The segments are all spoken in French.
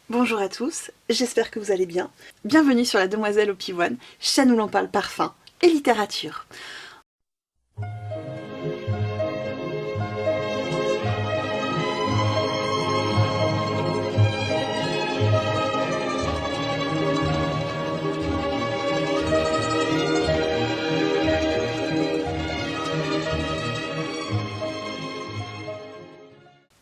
Bonjour à tous, j'espère que vous allez bien. Bienvenue sur la Demoiselle au Pivoine, chaîne où l'on parle parfum et littérature.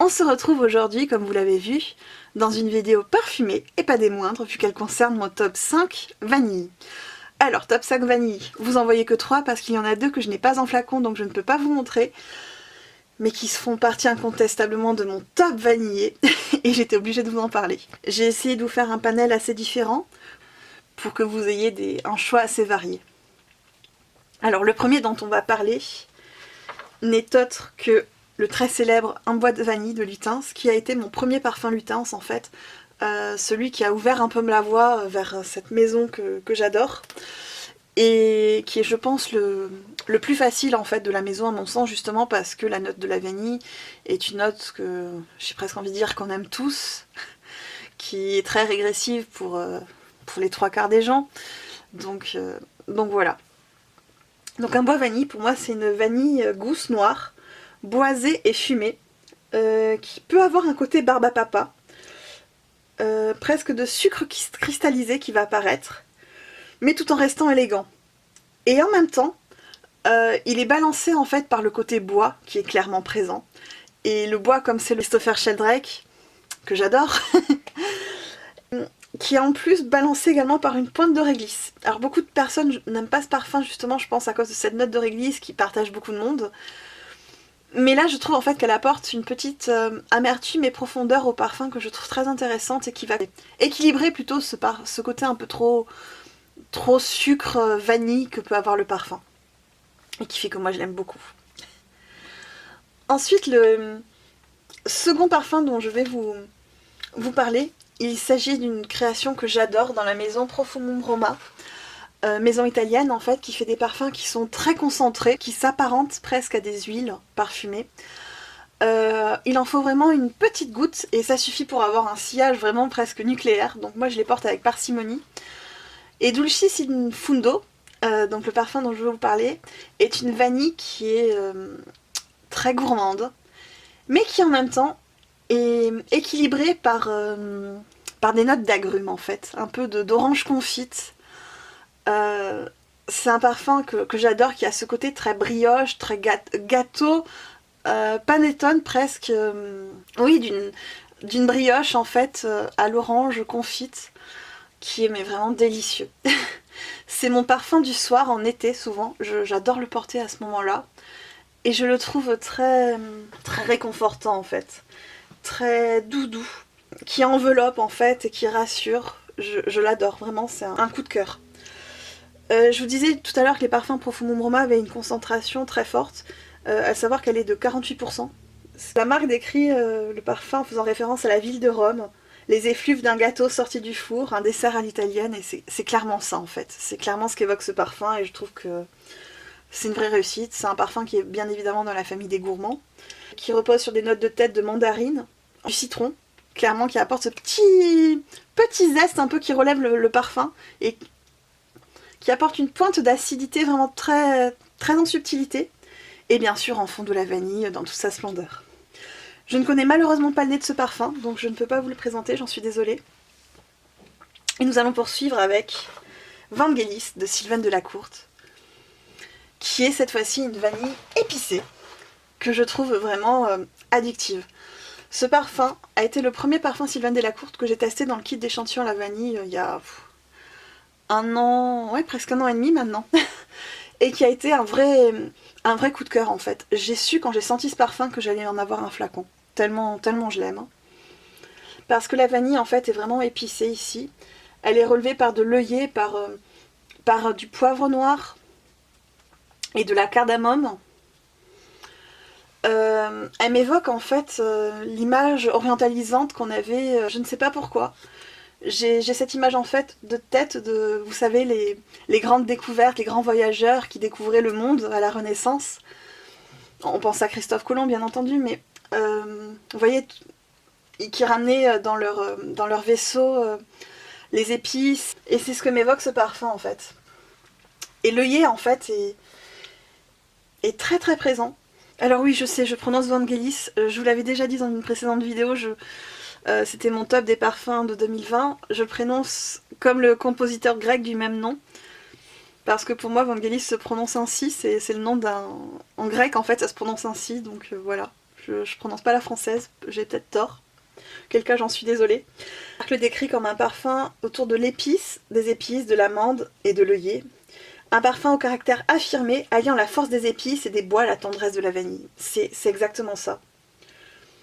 On se retrouve aujourd'hui, comme vous l'avez vu, dans une vidéo parfumée, et pas des moindres, vu qu'elle concerne mon top 5 vanille. Alors, top 5 vanille, vous en voyez que 3 parce qu'il y en a 2 que je n'ai pas en flacon, donc je ne peux pas vous montrer, mais qui font partie incontestablement de mon top vanillé, et j'étais obligée de vous en parler. J'ai essayé de vous faire un panel assez différent, pour que vous ayez un choix assez varié. Alors, le premier dont on va parler n'est autre que le très célèbre Un bois de vanille de Lutens, qui a été mon premier parfum Lutens en fait, celui qui a ouvert un peu la voie vers cette maison que j'adore, et qui est je pense le plus facile en fait de la maison à mon sens, justement parce que la note de la vanille est une note que j'ai presque envie de dire qu'on aime tous, qui est très régressive pour les 3/4 des gens, donc voilà. Donc un bois vanille pour moi c'est une vanille gousse noire, boisée et fumée, qui peut avoir un côté barbe à papa, presque de sucre cristallisé qui va apparaître, mais tout en restant élégant. Et en même temps, il est balancé en fait par le côté bois qui est clairement présent. Et le bois, comme c'est le Christopher Sheldrake, que j'adore, qui est en plus balancé également par une pointe de réglisse. Alors beaucoup de personnes n'aiment pas ce parfum justement, je pense à cause de cette note de réglisse qui partage beaucoup de monde. Mais là, je trouve en fait qu'elle apporte une petite amertume et profondeur au parfum que je trouve très intéressante et qui va équilibrer plutôt ce côté un peu trop sucre vanille que peut avoir le parfum. Et qui fait que moi je l'aime beaucoup. Ensuite, le second parfum dont je vais vous parler, il s'agit d'une création que j'adore dans la maison Profumum Roma. Maison italienne en fait, qui fait des parfums qui sont très concentrés, qui s'apparentent presque à des huiles parfumées. Il en faut vraiment une petite goutte et ça suffit pour avoir un sillage vraiment presque nucléaire, donc moi je les porte avec parcimonie. Et Dulcis in Fundo, donc le parfum dont je vais vous parler, est une vanille qui est très gourmande, mais qui en même temps est équilibrée par des notes d'agrumes en fait, un peu d'orange confite. C'est un parfum que j'adore, qui a ce côté très brioche, très gâteau, panettone presque, oui, d'une brioche en fait à l'orange confite, qui est mais vraiment délicieux. C'est mon parfum du soir en été souvent, j'adore le porter à ce moment-là, et je le trouve très réconfortant en fait, très doudou, qui enveloppe en fait et qui rassure. Je l'adore vraiment, c'est un coup de cœur. Je vous disais tout à l'heure que les parfums Profumum Roma avaient une concentration très forte, à savoir qu'elle est de 48%. La marque décrit le parfum en faisant référence à la ville de Rome, les effluves d'un gâteau sorti du four, un dessert à l'italienne, et c'est clairement ça en fait. C'est clairement ce qu'évoque ce parfum, et je trouve que c'est une vraie réussite. C'est un parfum qui est bien évidemment dans la famille des gourmands, qui repose sur des notes de tête de mandarine, du citron, clairement qui apporte ce petit zeste un peu qui relève le parfum, et qui apporte une pointe d'acidité vraiment très en subtilité, et bien sûr en fond de la vanille dans toute sa splendeur. Je ne connais malheureusement pas le nez de ce parfum, donc je ne peux pas vous le présenter, j'en suis désolée. Et nous allons poursuivre avec Vangelis de Sylvaine Delacourte, qui est cette fois-ci une vanille épicée, que je trouve vraiment addictive. Ce parfum a été le premier parfum Sylvaine Delacourte que j'ai testé dans le kit d'échantillon à la vanille il y a un an, ouais, presque un an et demi maintenant, et qui a été un vrai coup de cœur en fait. J'ai su quand j'ai senti ce parfum que j'allais en avoir un flacon, tellement je l'aime. Hein. Parce que la vanille en fait est vraiment épicée ici. Elle est relevée par de l'œillet, par du poivre noir et de la cardamome. Elle m'évoque en fait l'image orientalisante qu'on avait, je ne sais pas pourquoi. J'ai cette image en fait de tête de, vous savez, les grandes découvertes, les grands voyageurs qui découvraient le monde à la Renaissance. On pense à Christophe Colomb bien entendu, mais vous voyez, qui ramenaient dans leur vaisseau les épices. Et c'est ce que m'évoque ce parfum en fait. Et l'œillet en fait est très très présent. Alors oui, je sais, je prononce Vangelis, je vous l'avais déjà dit dans une précédente vidéo, c'était mon top des parfums de 2020, je le prononce comme le compositeur grec du même nom, parce que pour moi Vangelis se prononce ainsi, c'est le nom d'un... En grec en fait ça se prononce ainsi, donc voilà, je prononce pas la française, j'ai peut-être tort, auquel cas j'en suis désolée. Je le décrit comme un parfum autour de l'épice, des épices, de l'amande et de l'œillet. Un parfum au caractère affirmé, alliant la force des épices et des bois à la tendresse de la vanille. C'est exactement ça.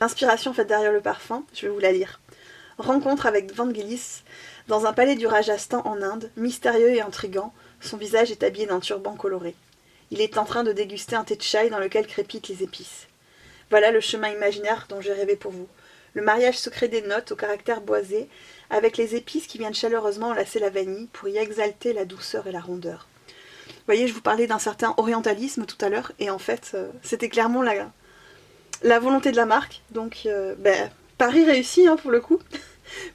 L'inspiration faite derrière le parfum, je vais vous la lire. Rencontre avec Vangelis dans un palais du Rajasthan en Inde, mystérieux et intrigant, son visage est habillé d'un turban coloré. Il est en train de déguster un thé de chai dans lequel crépitent les épices. Voilà le chemin imaginaire dont j'ai rêvé pour vous. Le mariage secret des notes au caractère boisé, avec les épices qui viennent chaleureusement enlacer la vanille pour y exalter la douceur et la rondeur. Vous voyez, je vous parlais d'un certain orientalisme tout à l'heure, et en fait, c'était clairement la volonté de la marque. Donc, pari réussi hein, pour le coup,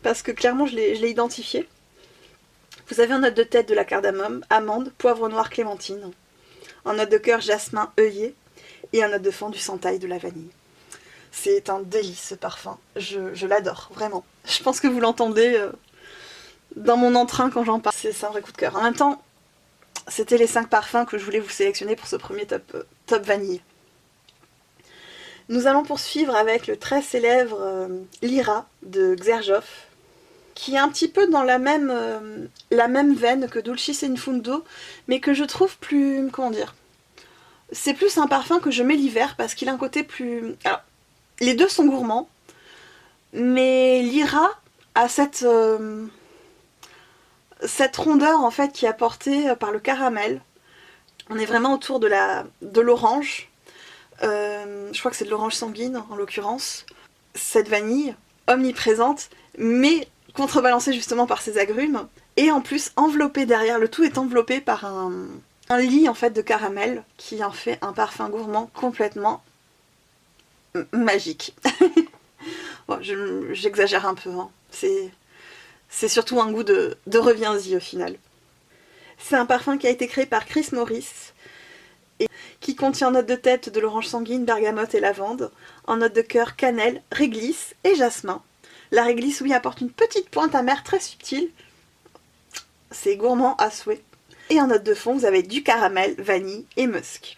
parce que clairement, je l'ai identifié. Vous avez en note de tête de la cardamome, amande, poivre noir, clémentine. En note de cœur, jasmin, œillet, et en note de fond, du santal, de la vanille. C'est un délice ce parfum, je l'adore, vraiment. Je pense que vous l'entendez dans mon entrain quand j'en parle. C'est un vrai coup de cœur. En même temps, c'était les 5 parfums que je voulais vous sélectionner pour ce premier top vanille. Nous allons poursuivre avec le très célèbre Lyra de Xerjoff, qui est un petit peu dans la même veine que Dulcis in Fundo, mais que je trouve plus... comment dire, c'est plus un parfum que je mets l'hiver parce qu'il a un côté plus... Alors, les deux sont gourmands, mais Lyra a cette rondeur en fait qui est apportée par le caramel. On est vraiment autour de l'orange. Je crois que c'est de l'orange sanguine en l'occurrence. Cette vanille omniprésente, mais contrebalancée justement par ces agrumes. Et en plus enveloppée derrière, le tout est enveloppé par un lit en fait de caramel qui en fait un parfum gourmand complètement magique. Bon, j'exagère un peu, hein. C'est surtout un goût de reviens-y au final. C'est un parfum qui a été créé par Chris Morris et qui contient en note de tête de l'orange sanguine, bergamote et lavande, en note de cœur cannelle, réglisse et jasmin. La réglisse, oui, apporte une petite pointe amère très subtile. C'est gourmand à souhait. Et en note de fond, vous avez du caramel, vanille et musc.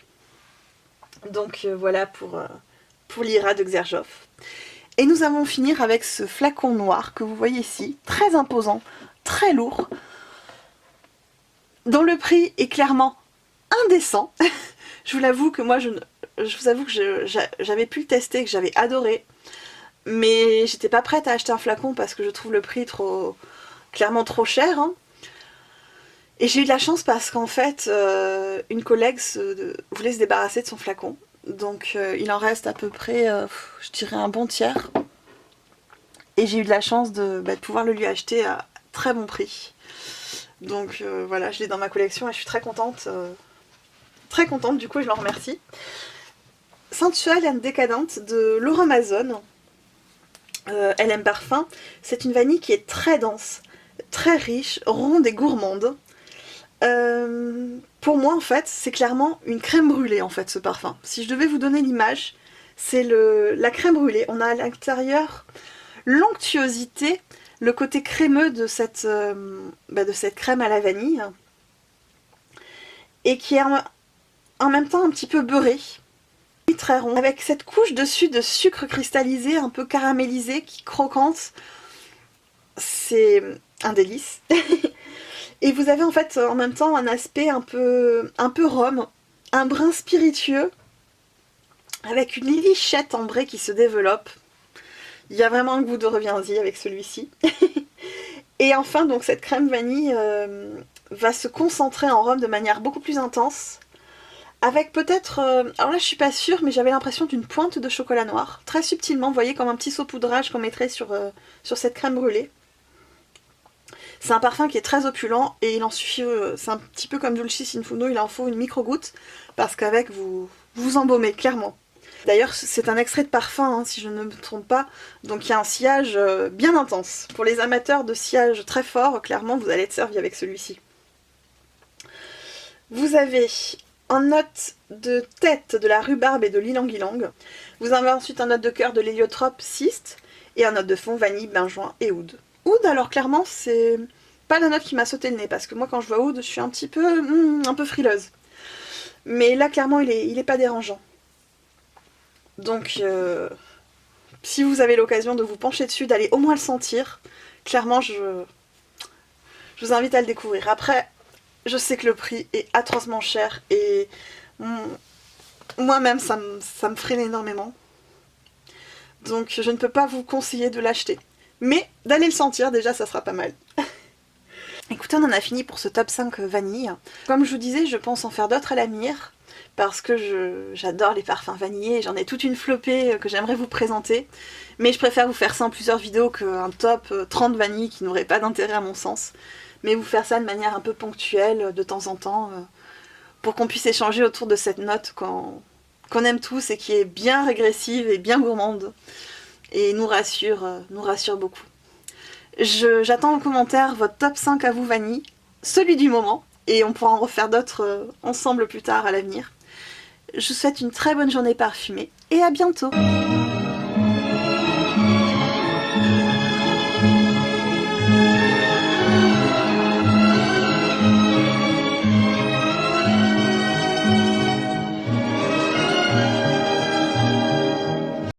Donc voilà pour Lyra de Xerjoff. Et nous allons finir avec ce flacon noir que vous voyez ici, très imposant, très lourd, dont le prix est clairement indécent. Je vous l'avoue que moi, je vous avoue que j'avais pu le tester, que j'avais adoré, mais j'étais pas prête à acheter un flacon parce que je trouve le prix clairement trop cher. Hein. Et j'ai eu de la chance parce qu'en fait, une collègue voulait se débarrasser de son flacon. Donc il en reste à peu près, je dirais un bon tiers. Et j'ai eu de la chance de pouvoir le lui acheter à très bon prix. Donc voilà, je l'ai dans ma collection et je suis très contente. Très contente, du coup je l'en remercie. Sensuelle and décadente de Laura Amazon. LM Parfum. C'est une vanille qui est très dense, très riche, ronde et gourmande. Pour moi en fait c'est clairement une crème brûlée en fait ce parfum. Si je devais vous donner l'image, c'est la crème brûlée. On a à l'intérieur l'onctuosité, le côté crémeux de cette crème à la vanille et qui est en même temps un petit peu beurré, très rond, avec cette couche dessus de sucre cristallisé un peu caramélisé qui croquante. C'est un délice. Et vous avez en fait en même temps un aspect un peu rhum, un brin spiritueux, avec une lichette ambrée qui se développe. Il y a vraiment un goût de reviens-y avec celui-ci. Et enfin, donc cette crème vanille va se concentrer en rhum de manière beaucoup plus intense, avec peut-être, alors là je suis pas sûre, mais j'avais l'impression d'une pointe de chocolat noir, très subtilement, vous voyez, comme un petit saupoudrage qu'on mettrait sur cette crème brûlée. C'est un parfum qui est très opulent et il en suffit, c'est un petit peu comme Dulcis in Fundo, il en faut une micro-goutte parce qu'avec vous embaumez clairement. D'ailleurs, c'est un extrait de parfum, hein, si je ne me trompe pas. Donc il y a un sillage bien intense. Pour les amateurs de sillage très fort, clairement, vous allez être servi avec celui-ci. Vous avez en note de tête de la rhubarbe et de l'ylang-ylang. Vous avez ensuite en note de cœur de l'héliotrope, cyste. Et en note de fond, vanille, benjoin et oud. Oud, alors clairement, c'est pas la note qui m'a sauté le nez, parce que moi quand je vois oud, je suis un peu frileuse. Mais là, clairement, il est pas dérangeant. Donc, si vous avez l'occasion de vous pencher dessus, d'aller au moins le sentir, clairement, je vous invite à le découvrir. Après, je sais que le prix est atrocement cher et moi-même, ça me freine énormément. Donc, je ne peux pas vous conseiller de l'acheter. Mais d'aller le sentir, déjà, ça sera pas mal. Écoutez, on en a fini pour ce top 5 vanille. Comme je vous disais, je pense en faire d'autres à l'avenir, parce que j'adore les parfums vanillés, j'en ai toute une flopée que j'aimerais vous présenter, mais je préfère vous faire ça en plusieurs vidéos qu'un top 30 vanilles qui n'aurait pas d'intérêt à mon sens, mais vous faire ça de manière un peu ponctuelle, de temps en temps, pour qu'on puisse échanger autour de cette note qu'on aime tous et qui est bien régressive et bien gourmande, et nous rassure beaucoup. J'attends en commentaire votre top 5 à vous vanille, celui du moment, et on pourra en refaire d'autres ensemble plus tard à l'avenir. Je vous souhaite une très bonne journée parfumée, et à bientôt!